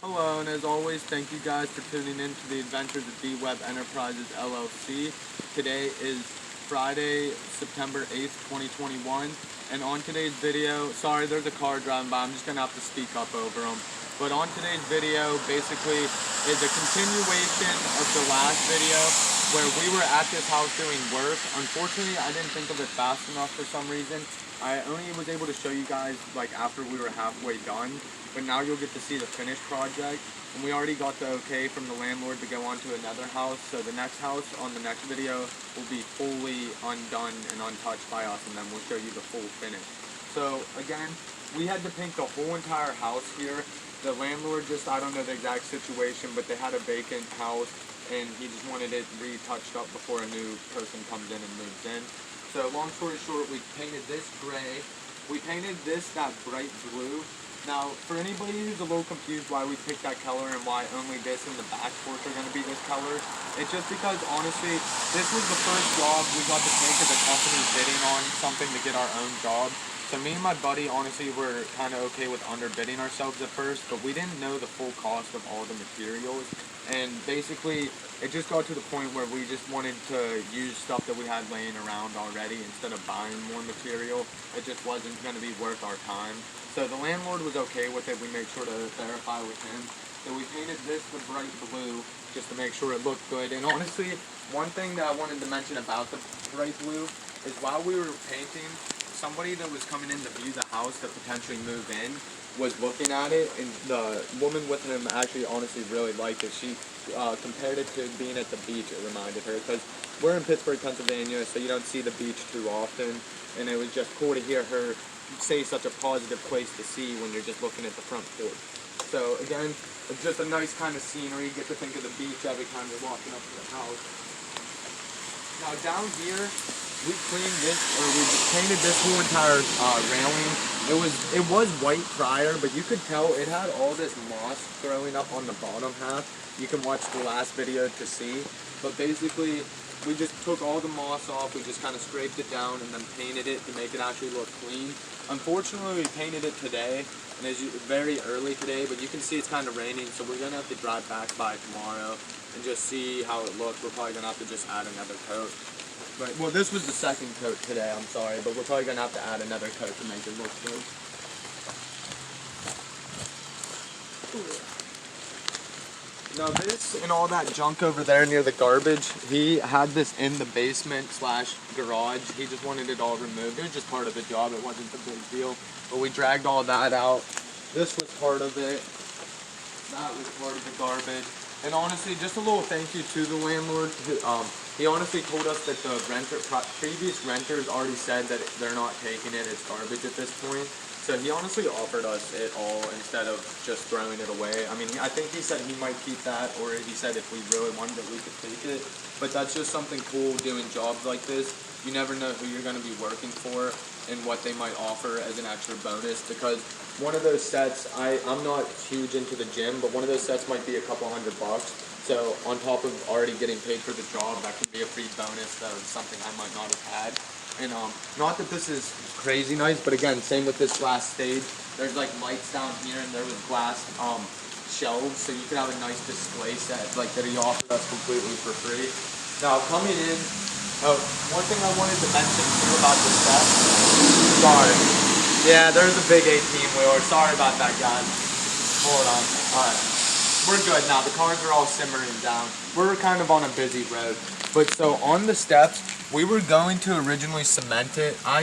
Hello, and as always, thank you guys for tuning in to the adventures of D-Webb Enterprises LLC. Today is Friday, September 8th, 2021, and on today's video, sorry there's a car driving by, I'm just going to have to speak up over them. But on today's video, basically, is a continuation of the last video where we were at this house doing work. Unfortunately, I didn't think of it fast enough for some reason. I only was able to show you guys like after we were halfway done, but now you'll get to see the finished project. And we already got the okay from the landlord to go on to another house, so the next house on the next video will be fully undone and untouched by us, and then we'll show you the full finish. So again, we had to paint the whole entire house here. The landlord just, I don't know the exact situation, but they had a vacant house and he just wanted it retouched up before a new person comes in and moves in. So long story short, we painted this gray. We painted this that bright blue. Now, for anybody who's a little confused why we picked that color and why only this and the back porch are going to be this color, it's just because, honestly, this was the first job we got to take as a company bidding on something to get our own job. So me and my buddy, honestly, were kind of okay with underbidding ourselves at first, but we didn't know the full cost of all the materials. And basically, it just got to the point where we just wanted to use stuff that we had laying around already instead of buying more material. It just wasn't going to be worth our time. So the landlord was okay with it. We made sure to verify with him. So we painted this the bright blue just to make sure it looked good. And honestly, one thing that I wanted to mention about the bright blue is while we were painting, somebody that was coming in to view the house to potentially move in was looking at it, and the woman with him actually honestly really liked it. She compared it to being at the beach, it reminded her, because we're in Pittsburgh, Pennsylvania, so you don't see the beach too often, and it was just cool to hear her say such a positive place to see when you're just looking at the front porch. So again, it's just a nice kind of scenery. You get to think of the beach every time you're walking up to the house. Now down here, we cleaned this, or we painted this whole entire railing. It was white prior, but you could tell it had all this moss growing up on the bottom half. You can watch the last video to see. But basically, we just took all the moss off. We just kind of scraped it down and then painted it to make it actually look clean. Unfortunately, we painted it today, and it's very early today, but you can see it's kind of raining, so we're gonna have to drive back by tomorrow and just see how it looks. We're probably gonna have to just add another coat. Right. Well, this was the second coat today, I'm sorry, but we're probably going to have to add another coat to make it look good. Now this and all that junk over there near the garbage, he had this in the basement slash garage. He just wanted it all removed. It was just part of the job. It wasn't a big deal. But we dragged all that out. This was part of it. That was part of the garbage. And honestly, just a little thank you to the landlord. He honestly told us that the previous renters already said that they're not taking it. It's garbage at this point. So he honestly offered us it all instead of just throwing it away. I mean, I think he said he might keep that, or he said if we really wanted it, we could take it. But that's just something cool doing jobs like this. You never know who you're going to be working for and what they might offer as an extra bonus, because one of those sets, I'm not huge into the gym, but one of those sets might be a couple $100. So on top of already getting paid for the job, that could be a free bonus. That was something I might not have had. And not that this is crazy nice, but again, same with this last stage. There's like lights down here, and there was glass shelves, so you could have a nice display set like that he offered us completely for free. Now coming in, one thing I wanted to mention too about the steps. Sorry. Yeah, there's a big 18-wheeler. Sorry about that, guys. Hold on. All right. We're good now. The cars are all simmering down. We're kind of on a busy road. But so on the steps, we were going to originally cement it. I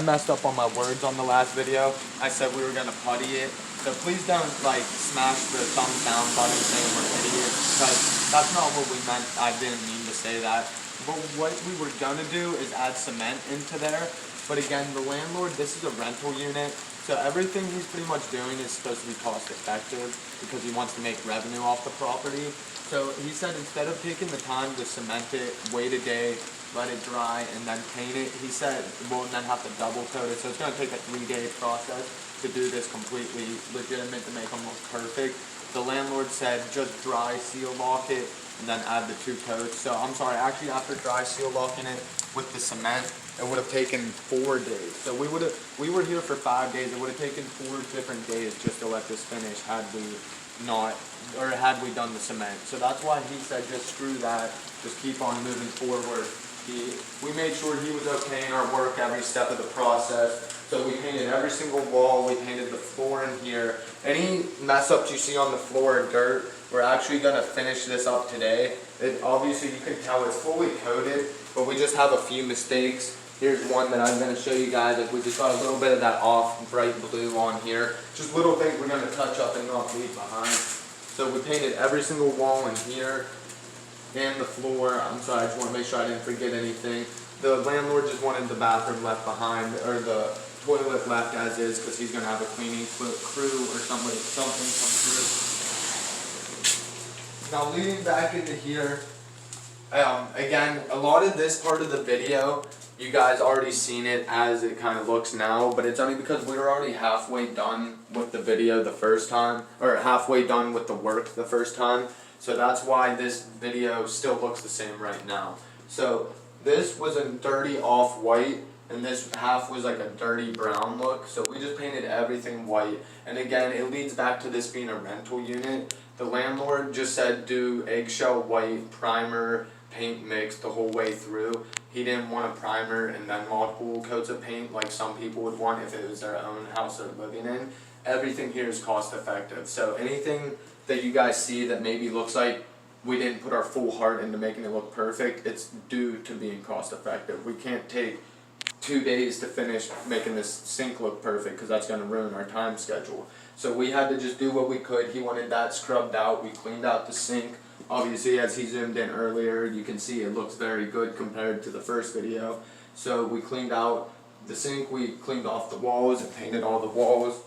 messed up on my words on the last video. I said we were going to putty it. So please don't like smash the thumbs down button saying we're idiots, because that's not what we meant. I didn't mean to say that. But what we were going to do is add cement into there. But again, the landlord, this is a rental unit. So everything he's pretty much doing is supposed to be cost effective because he wants to make revenue off the property. So he said instead of taking the time to cement it, wait a day, let it dry, and then paint it, he said we'll then have to double coat it. So it's going to take a 3-day process to do this completely legitimate to make them look perfect. The landlord said just dry seal lock it and then add the 2 coats. So I'm sorry, actually after dry seal locking it with the cement, it would have taken 4 days. So we were here for 5 days. It would have taken 4 different days just to let this finish had we not, or had we done the cement. So that's why he said just screw that, just keep on moving forward. We made sure he was okay in our work every step of the process. So we painted every single wall, we painted the floor in here. Any mess ups you see on the floor or dirt, we're actually gonna finish this up today. Obviously you can tell it's fully coated, but we just have a few mistakes. Here's one that I'm gonna show you guys. Like we just got a little bit of that off bright blue on here. Just little things we're gonna touch up and not leave behind. So we painted every single wall in here and the floor. I'm sorry, I just wanna make sure I didn't forget anything. The landlord just wanted the bathroom left behind, or the toilet left as is, because he's gonna have a cleaning crew or something come through. Now leading back into here, again, a lot of this part of the video, you guys already seen it as it kind of looks now, but it's only because we were already halfway done with the video the first time, or halfway done with the work the first time. So that's why this video still looks the same right now. So this was a dirty off-white, and this half was like a dirty brown look. So we just painted everything white. And again, it leads back to this being a rental unit. The landlord just said do eggshell white primer paint mix the whole way through. He didn't want a primer and then multiple coats of paint like some people would want if it was their own house they're living in. Everything here is cost effective. So anything that you guys see that maybe looks like we didn't put our full heart into making it look perfect, it's due to being cost effective. We can't take 2 days to finish making this sink look perfect because that's going to ruin our time schedule. So we had to just do what we could. He wanted that scrubbed out. We cleaned out the sink. Obviously, as he zoomed in earlier, you can see it looks very good compared to the first video. So we cleaned out the sink, we cleaned off the walls and painted all the walls.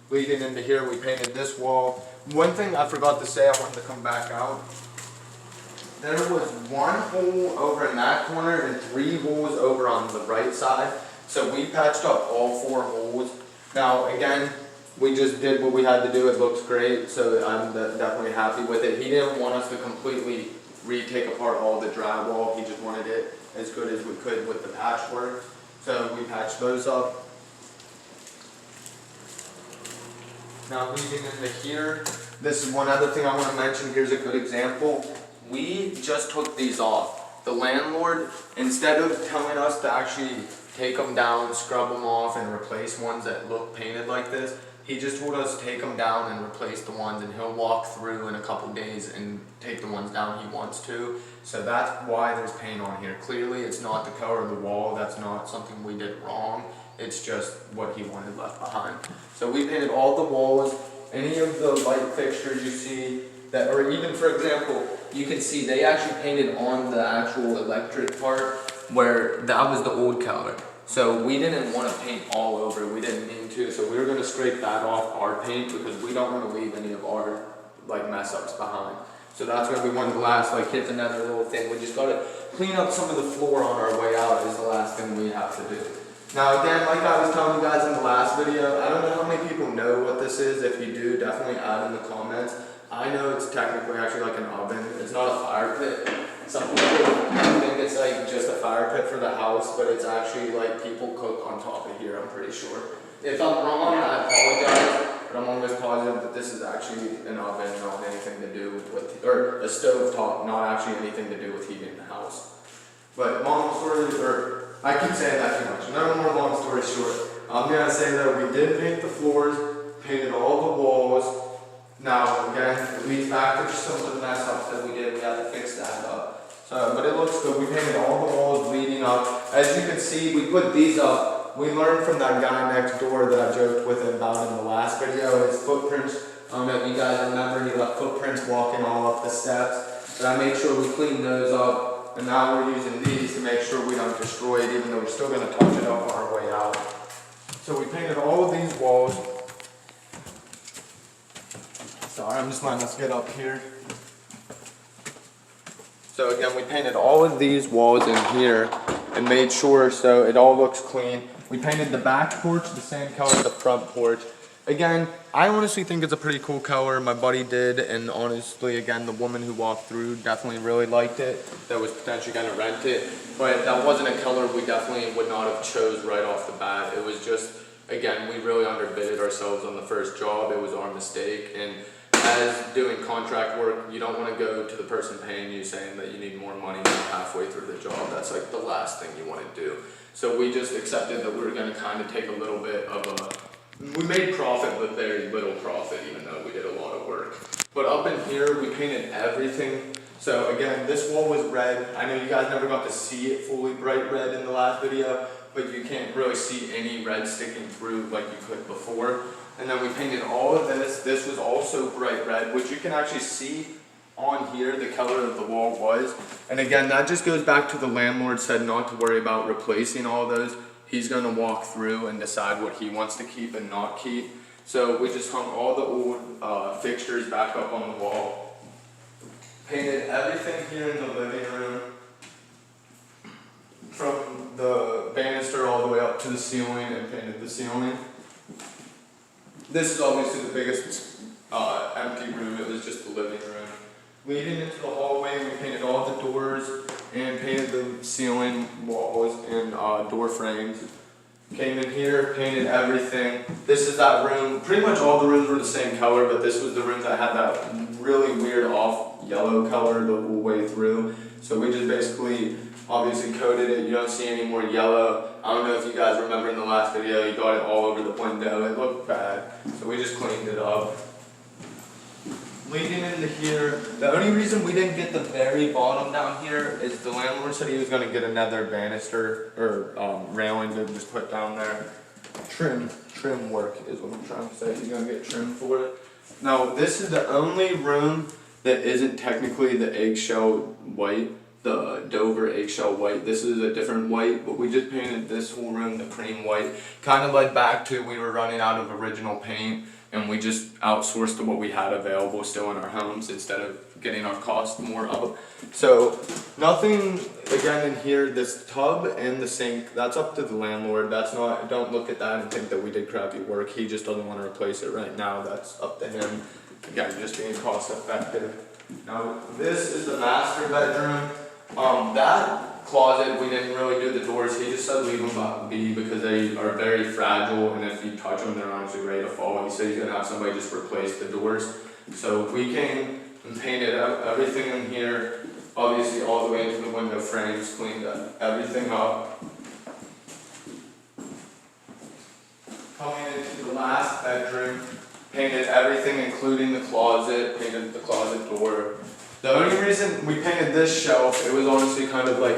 Leading into here, we painted this wall. One thing I forgot to say, I wanted to come back out. There was 1 hole over in that corner and 3 holes over on the right side. So we patched up all 4 holes. Now again, we just did what we had to do. It looks great, so I'm definitely happy with it. He didn't want us to completely retake apart all the drywall. He just wanted it as good as we could with the patchwork. So we patched those up. Now leading into here, this is one other thing I want to mention. Here's a good example. We just took these off. The landlord, instead of telling us to actually take them down, scrub them off, and replace ones that look painted like this, he just told us to take them down and replace the ones, and he'll walk through in a couple days and take the ones down he wants to. So that's why there's paint on here. Clearly it's not the color of the wall, that's not something we did wrong, it's just what he wanted left behind. So we painted all the walls. Any of the light fixtures you see, that, or even for example, you can see they actually painted on the actual electric part where that was the old color. So we didn't want to paint all over, we didn't mean to, so we were going to scrape that off our paint because we don't want to leave any of our like mess ups behind. So that's going to be one of the last, like here's another little thing, we just got to clean up some of the floor on our way out is the last thing we have to do. Now again, like I was telling you guys in the last video, I don't know how many people know what this is. If you do, definitely add in the comments. I know it's technically actually like an oven. It's not a fire pit. Some people think it's like just a fire pit for the house, but it's actually like people cook on top of here, I'm pretty sure. If I'm wrong, I apologize, but I'm almost positive that this is actually an oven, not anything to do with, or a stove top, not actually anything to do with heating the house. But long story, or I keep saying that too much. No more long story short. I'm gonna say that we did paint the floors, painted all the walls. Now again, it leads back to just some of the mess ups that we did. We had to fix that up. So, but it looks good. We painted all the walls leading up. As you can see, we put these up. We learned from that guy next door that I joked with him about in the last video. His footprints. I don't know if you guys remember. He left footprints walking all up the steps. But I made sure we cleaned those up. And now we're using these to make sure we don't destroy it, even though we're still going to touch it up on our way out. So we painted all of these walls. Sorry, I'm just letting us get up here. So again, we painted all of these walls in here and made sure so it all looks clean. We painted the back porch the same color as the front porch. Again, I honestly think it's a pretty cool color. My buddy did, and honestly, again, the woman who walked through definitely really liked it. That was potentially gonna rent it, but that wasn't a color we definitely would not have chose right off the bat. It was just, again, we really underbidded ourselves on the first job. It was our mistake, and as doing contract work, you don't want to go to the person paying you saying that you need more money halfway through the job. That's like the last thing you want to do. So we just accepted that we were going to kind of take a little bit of we made profit, but very little profit, even though we did a lot of work. But up in here, we painted everything. So again, this wall was red. I know you guys never got to see it fully bright red in the last video, but you can't really see any red sticking through like you could before. And then we painted all of this. This was also bright red, which you can actually see on here the color of the wall was. And again, that just goes back to the landlord said not to worry about replacing all those. He's gonna walk through and decide what he wants to keep and not keep. So we just hung all the old fixtures back up on the wall. Painted everything here in the living room, from the banister all the way up to the ceiling, and painted the ceiling. This is obviously the biggest empty room. It was just the living room. Leading into the hallway, we painted all the doors and painted the ceiling, walls, and door frames. Came in here, painted everything. This is that room. Pretty much all the rooms were the same color, but this was the room that had that really weird off yellow color the whole way through. So we just basically obviously coated it. You don't see any more yellow. I don't know if you guys remember in the last video, you got it all over the window. It looked bad. So we just cleaned it up. Leading into here, the only reason we didn't get the very bottom down here is the landlord said he was going to get another banister or railing to just put down there. Trim work is what I'm trying to say. He's going to get trim for it. Now, this is the only room that isn't technically the eggshell white, the Dover eggshell white. This is a different white, but we just painted this whole room the cream white. Kind of like back to we were running out of original paint, and we just outsourced to what we had available still in our homes instead of getting our cost more up. So nothing, again, in here, this tub and the sink, that's up to the landlord. That's not, don't look at that and think that we did crappy work. He just doesn't want to replace it right now. That's up to him. Again, just being cost effective. Now, this is the master bedroom. That closet, we didn't really do the doors. He just said leave them be because they are very fragile, and if you touch them, they're honestly ready to fall. He said he's gonna have somebody just replace the doors. So we came and painted everything in here, obviously all the way into the window frames, cleaned everything up. Coming into the last bedroom, painted everything including the closet, painted the closet door. The only reason we painted this shelf, it was honestly kind of like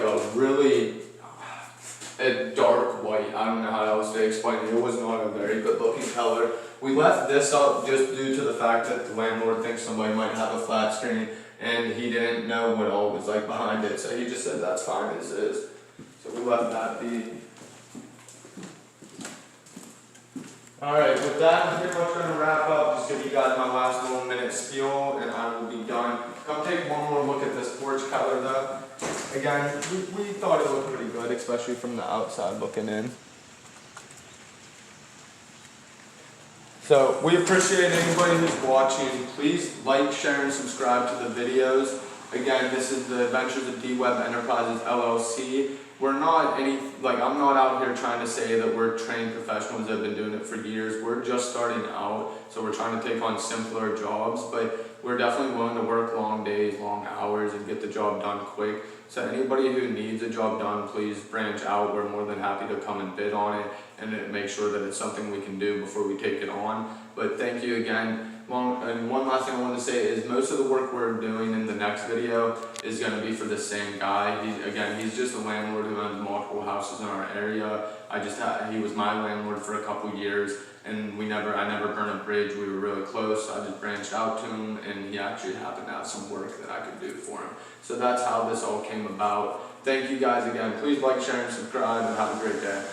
a dark white. I don't know how else to explain it. It was not a very good looking color. We left this up just due to the fact that the landlord thinks somebody might have a flat screen, and he didn't know what all was like behind it. So he just said that's fine as is. So we left that be. Alright, with that, I'm pretty much going to wrap up. Just give you guys my last little minute spiel, and I will be done. Come take one more look at this porch color though. Again, we thought it looked pretty good, especially from the outside looking in. So, we appreciate anybody who's watching. Please like, share, and subscribe to the videos. Again, this is the Adventures of D-Webb Enterprises, LLC. We're not I'm not out here trying to say that we're trained professionals that have been doing it for years. We're just starting out, so we're trying to take on simpler jobs, but we're definitely willing to work long days, long hours, and get the job done quick. So anybody who needs a job done, please branch out. We're more than happy to come and bid on it and make sure that it's something we can do before we take it on. But thank you again. And one last thing I want to say is most of the work we're doing in the next video is going to be for the same guy. He's just a landlord who owns multiple houses in our area. He was my landlord for a couple years, and I never burned a bridge. We were really close, so I just branched out to him, and he actually happened to have some work that I could do for him. So that's how this all came about. Thank you guys again. Please like, share, and subscribe, and have a great day.